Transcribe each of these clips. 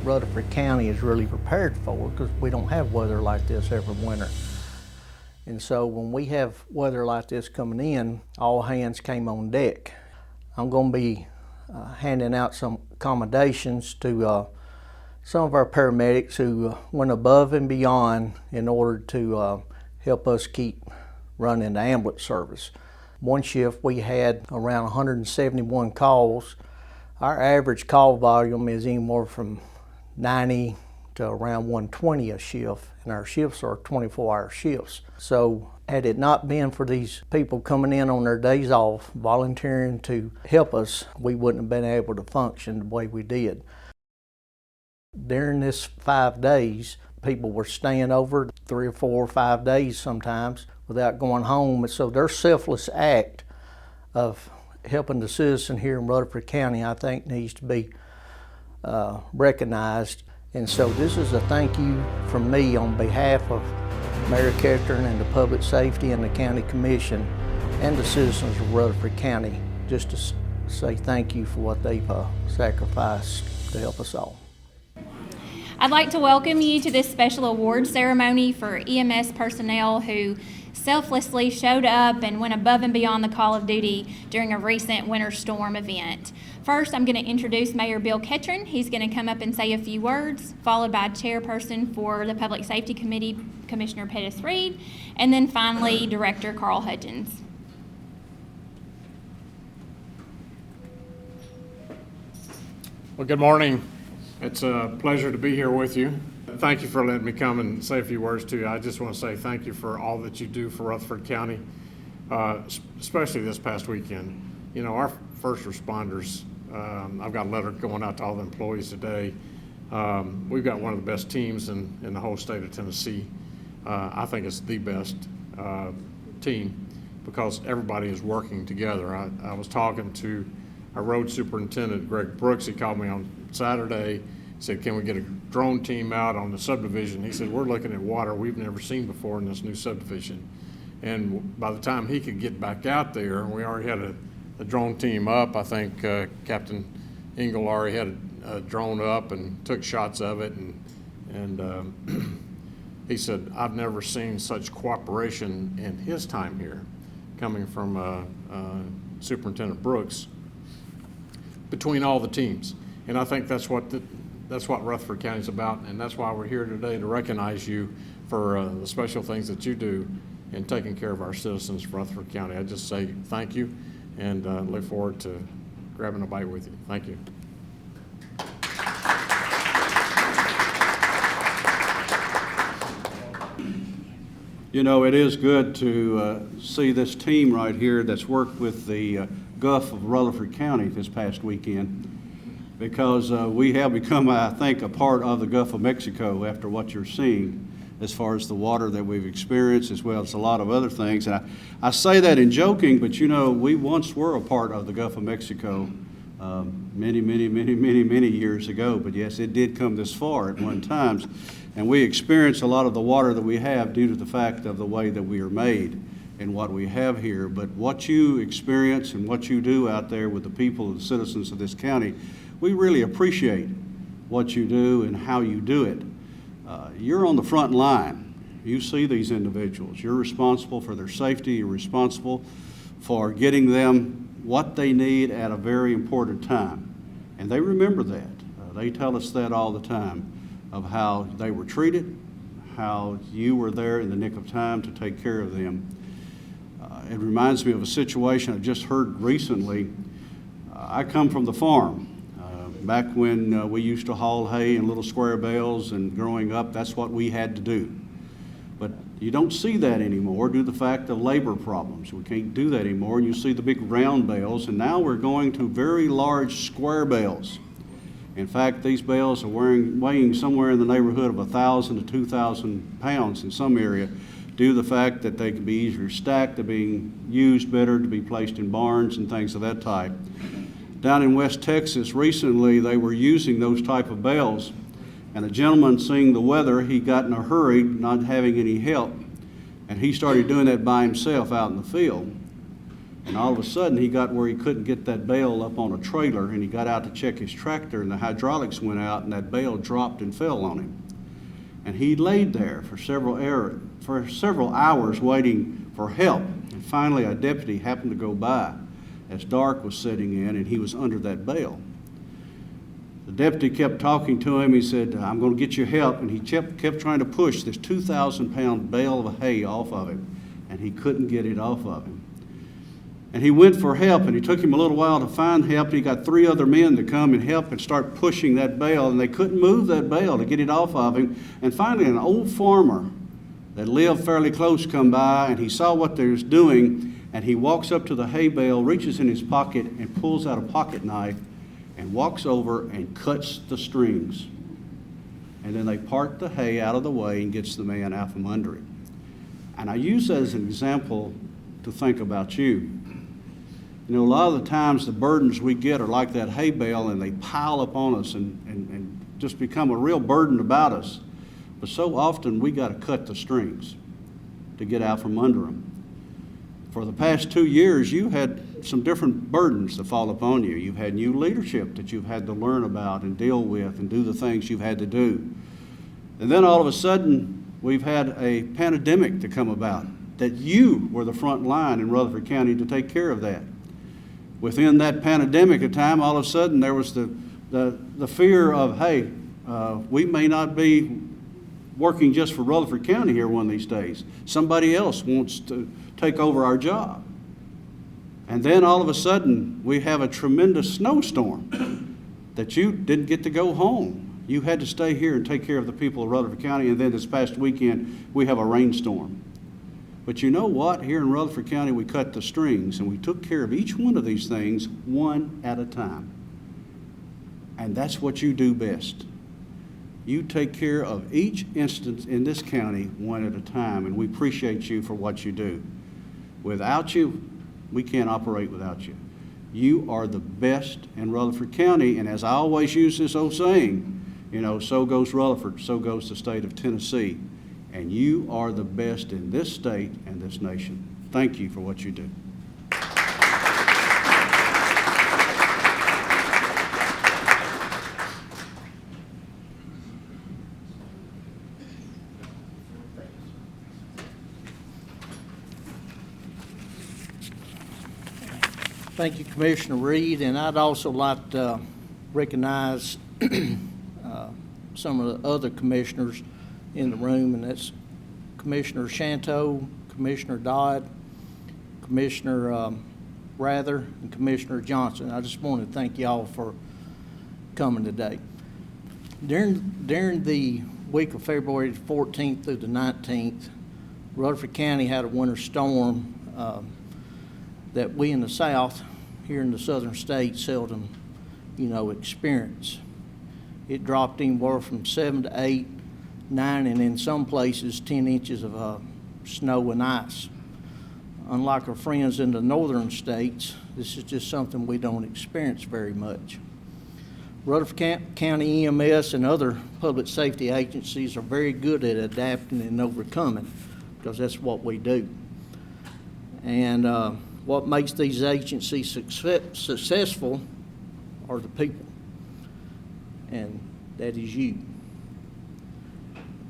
Rutherford County is really prepared for, because we don't have weather like this every winter. And so when we have weather like this coming in, all hands came on deck. I'm going to be handing out some accommodations to some of our paramedics who went above and beyond in order to help us keep running the ambulance service. One shift we had around 171 calls. Our average call volume is anywhere from 90 to around 120 a shift, and our shifts are 24-hour shifts. So had it not been for these people coming in on their days off, volunteering to help us, we wouldn't have been able to function the way we did. During this 5 days, people were staying over 3 or 4 or 5 days sometimes without going home. And so their selfless act of helping the citizen here in Rutherford County, I think, needs to be recognized. And so this is a thank you from me on behalf of Mayor Kettering and the Public Safety and the County Commission and the citizens of Rutherford County, just to say thank you for what they've sacrificed to help us all. I'd like to welcome you to this special award ceremony for EMS personnel who selflessly showed up and went above and beyond the call of duty during a recent winter storm event. First, I'm going to introduce Mayor Bill Kettering. He's going to come up and say a few words, followed by Chairperson for the Public Safety Committee, Commissioner Pettis Reed, and then finally, Director Carl Hudgens. Well, good morning. It's a pleasure to be here with you. Thank you for letting me come and say a few words to you. I just want to say thank you for all that you do for Rutherford County, especially this past weekend. You know, our first responders, I've got a letter going out to all the employees today. We've got one of the best teams in the whole state of Tennessee. I think it's the best team because everybody is working together. I was talking to our road superintendent, Greg Brooks. He called me on Saturday. He said, can we get a drone team out on the subdivision? He said, we're looking at water we've never seen before in this new subdivision. And by the time he could get back out there, we already had a drone team up. I think Captain Engel already had a drone up and took shots of it. And he said, I've never seen such cooperation in his time here, coming from Superintendent Brooks, between all the teams. And I think that's what Rutherford County is about, and that's why we're here today, to recognize you for the special things that you do in taking care of our citizens of Rutherford County. I just say thank you, and look forward to grabbing a bite with you. Thank you. You know, it is good to see this team right here that's worked with the Gulf of Rutherford County this past weekend, because we have become, I think, a part of the Gulf of Mexico after what you're seeing as far as the water that we've experienced, as well as a lot of other things. And I say that in joking, but you know, we once were a part of the Gulf of Mexico many years ago. But yes, it did come this far at one time. And we experienced a lot of the water that we have due to the fact of the way that we are made and what we have here. But what you experience and what you do out there with the people and the citizens of this county, we really appreciate what you do and how you do it. You're on the front line. You see these individuals. You're responsible for their safety. You're responsible for getting them what they need at a very important time. And they remember that. They tell us that all the time, of how they were treated, how you were there in the nick of time to take care of them. It reminds me of a situation I just heard recently. I come from the farm. Back when we used to haul hay in little square bales, and growing up, that's what we had to do. But you don't see that anymore due to the fact of labor problems. We can't do that anymore, and you see the big round bales, and now we're going to very large square bales. In fact, these bales are weighing somewhere in the neighborhood of 1,000 to 2,000 pounds in some area, due to the fact that they can be easier stacked, they're being used better to be placed in barns and things of that type. Down in West Texas recently, they were using those type of bales, and a gentleman, seeing the weather, he got in a hurry, not having any help, and he started doing that by himself out in the field. And all of a sudden, he got where he couldn't get that bale up on a trailer, and he got out to check his tractor, and the hydraulics went out, and that bale dropped and fell on him. And he laid there for several hours waiting for help. And finally, a deputy happened to go by as dark was setting in, and he was under that bale. The deputy kept talking to him. He said, "I'm going to get you help." And he kept trying to push this 2,000-pound bale of hay off of him, and he couldn't get it off of him. And he went for help, and it took him a little while to find help. He got 3 other men to come and help and start pushing that bale, and they couldn't move that bale to get it off of him. And finally, an old farmer that lived fairly close come by, and he saw what they was doing, and he walks up to the hay bale, reaches in his pocket, and pulls out a pocket knife, and walks over and cuts the strings. And then they part the hay out of the way and gets the man out from under it. And I use that as an example to think about you. You know, a lot of the times the burdens we get are like that hay bale, and they pile up on us and just become a real burden about us. But so often we got to cut the strings to get out from under them. For the past 2 years, you had some different burdens that fall upon you. You've had new leadership that you've had to learn about and deal with and do the things you've had to do. And then all of a sudden, we've had a pandemic to come about that you were the front line in Rutherford County to take care of that. Within that pandemic at time, all of a sudden there was the fear of, hey, we may not be working just for Rutherford County here one of these days. Somebody else wants to take over our job. And then all of a sudden, we have a tremendous snowstorm that you didn't get to go home. You had to stay here and take care of the people of Rutherford County, and then this past weekend, we have a rainstorm. But you know what? Here in Rutherford County, we cut the strings, and we took care of each one of these things one at a time. And that's what you do best. You take care of each instance in this county one at a time, and we appreciate you for what you do. Without you, we can't operate without you. You are the best in Rutherford County, and as I always use this old saying, you know, so goes Rutherford, so goes the state of Tennessee. And you are the best in this state and this nation. Thank you for what you do. Thank you, Commissioner Reed, and I'd also like to recognize some of the other commissioners in the room, and that's Commissioner Shanto, Commissioner Dodd, Commissioner Rather, and Commissioner Johnson. I just want to thank y'all for coming today. During the week of February 14th through the 19th, Rutherford County had a winter storm that we in the South, here in the southern states, seldom, experience. It dropped anywhere from 7 to 8, 9, and in some places 10 inches of snow and ice. Unlike our friends in the northern states, this is just something we don't experience very much. Rutherford County EMS and other public safety agencies are very good at adapting and overcoming, because that's what we do. And what makes these agencies successful are the people, and that is you.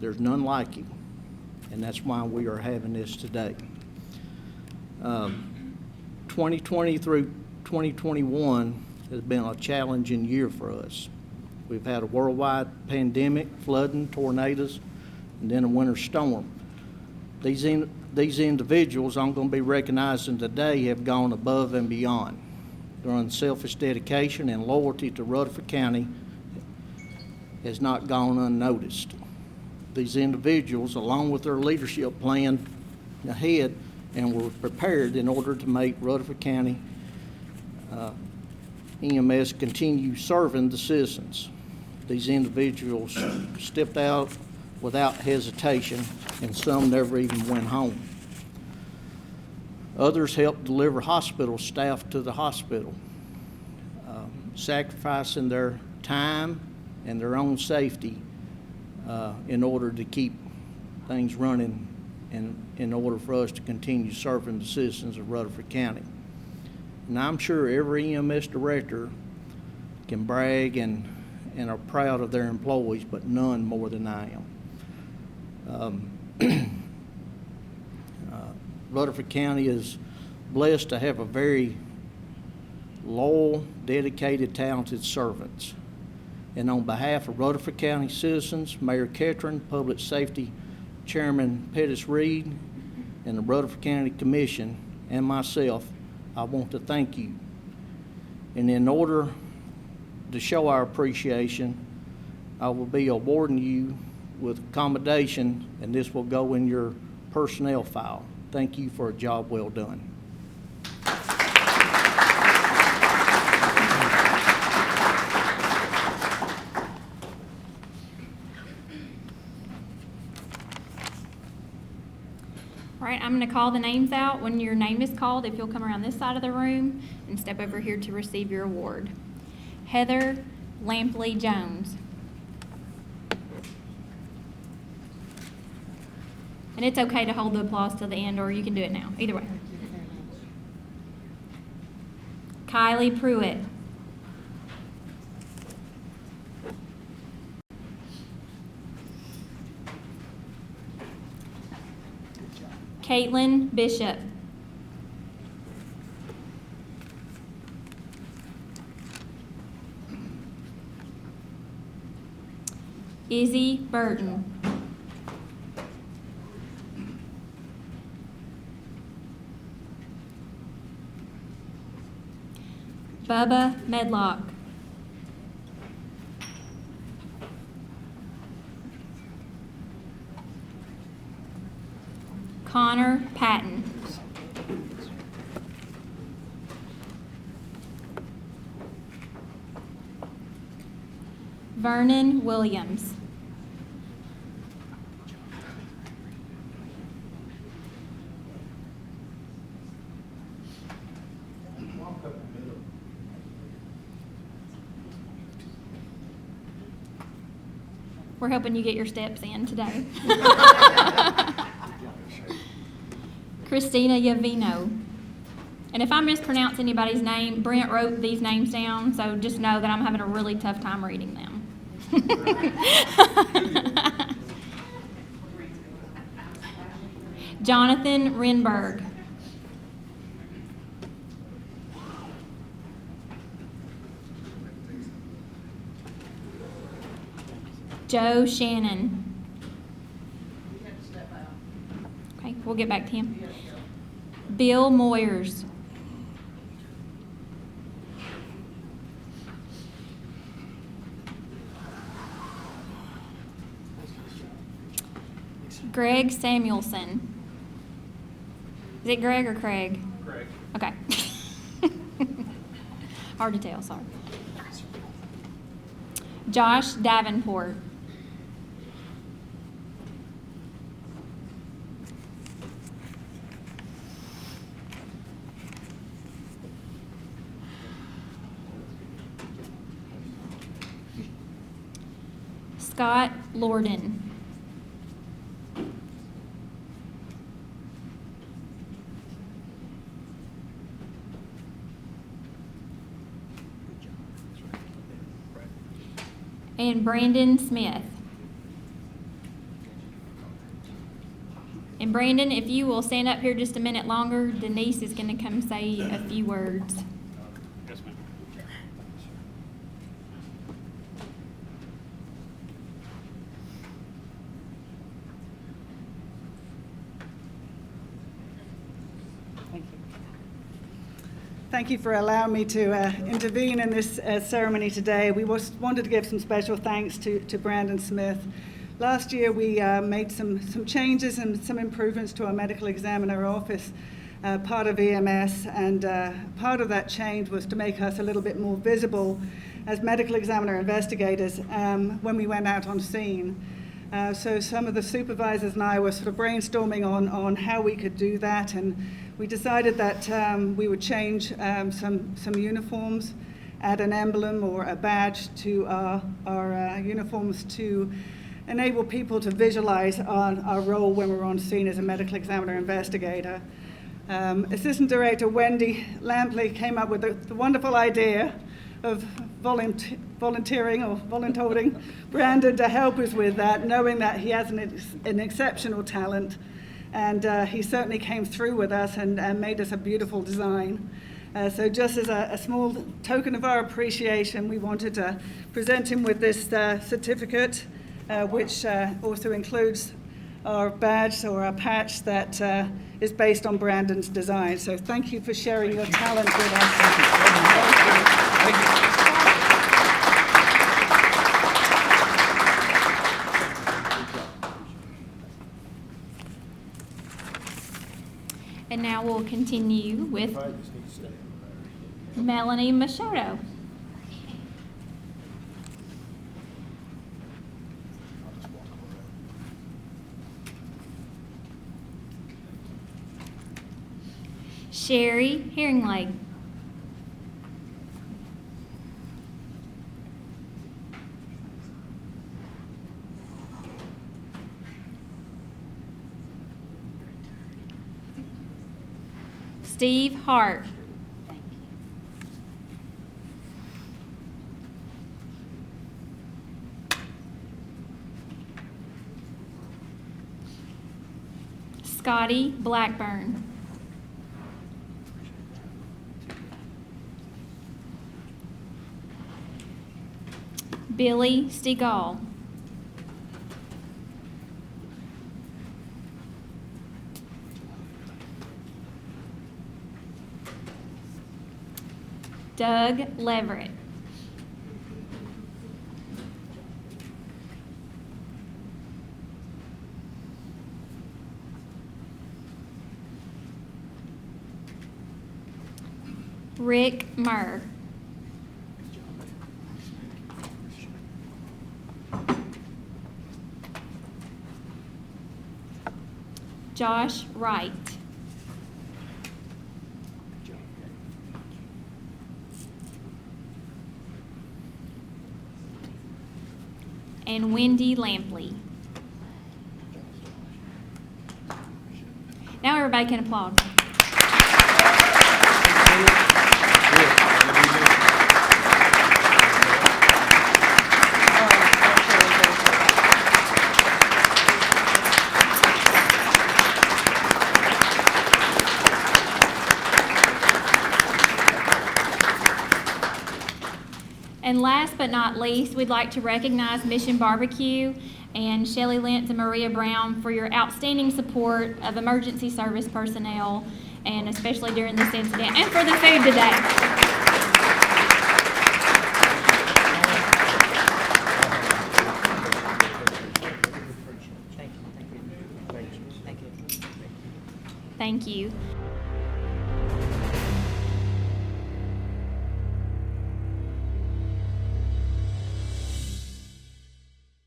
There's none like you, and that's why we are having this today. 2020 through 2021 has been a challenging year for us. We've had a worldwide pandemic, flooding, tornadoes, and then a winter storm. These individuals I'm going to be recognizing today have gone above and beyond. Their unselfish dedication and loyalty to Rutherford County has not gone unnoticed. These individuals, along with their leadership, planned ahead and were prepared in order to make Rutherford County EMS continue serving the citizens. These individuals stepped out without hesitation, and some never even went home. Others helped deliver hospital staff to the hospital, sacrificing their time and their own safety in order to keep things running and in order for us to continue serving the citizens of Rutherford County. And I'm sure every EMS director can brag and are proud of their employees, but none more than I am. Rutherford County is blessed to have a very loyal, dedicated, talented servants. And on behalf of Rutherford County citizens, Mayor Ketron, Public Safety Chairman Pettis Reed, and the Rutherford County Commission, and myself, I want to thank you. And in order to show our appreciation, I will be awarding you with accommodation, and this will go in your personnel file. Thank you for a job well done. All right, I'm going to call the names out. When your name is called, if you'll come around this side of the room and step over here to receive your award. Heather Lampley Jones. And it's okay to hold the applause till the end, or you can do it now. Either way. Kylie Pruitt. Caitlin Bishop. Izzy Burton. Bubba Medlock. Connor Patton. Vernon Williams. We're hoping you get your steps in today. Christina Yavino. And if I mispronounce anybody's name, Brent wrote these names down, so just know that I'm having a really tough time reading them. Jonathan Renberg. Joe Shannon. Okay, we'll get back to him. Bill Moyers. Greg Samuelson. Is it Greg or Craig? Craig. Okay. Hard to tell, sorry. Josh Davenport. Scott Lorden. And Brandon Smith. And Brandon, if you will stand up here just a minute longer, Denise is going to come say a few words. Yes, ma'am. Thank you for allowing me to intervene in this ceremony today. We wanted to give some special thanks to Brandon Smith. Last year we made some changes and some improvements to our medical examiner office, part of EMS, and part of that change was to make us a little bit more visible as medical examiner investigators when we went out on scene. So some of the supervisors and I were sort of brainstorming on how we could do that, and we decided that we would change some uniforms, add an emblem or a badge to our uniforms to enable people to visualize our role when we're on scene as a medical examiner investigator. Assistant Director Wendy Lampley came up with the wonderful idea of volunteering Brandon to help us with that, knowing that he has an exceptional talent. And he certainly came through with us and made us a beautiful design. So just as a small token of our appreciation, we wanted to present him with this certificate, which also includes our badge or our patch that is based on Brandon's design. So thank you for sharing your talent with us. Thank you. And now we'll continue with Melanie Machado. Sherry Herringleg. Steve Hart. Scotty Blackburn. Billy Stegall. Doug Leverett. Rick Murr. Josh Wright. And Wendy Lampley. Now everybody can applaud. And last but not least, we'd like to recognize Mission Barbecue and Shelley Lentz and Maria Brown for your outstanding support of emergency service personnel, and especially during this incident, and for the food today. Thank you.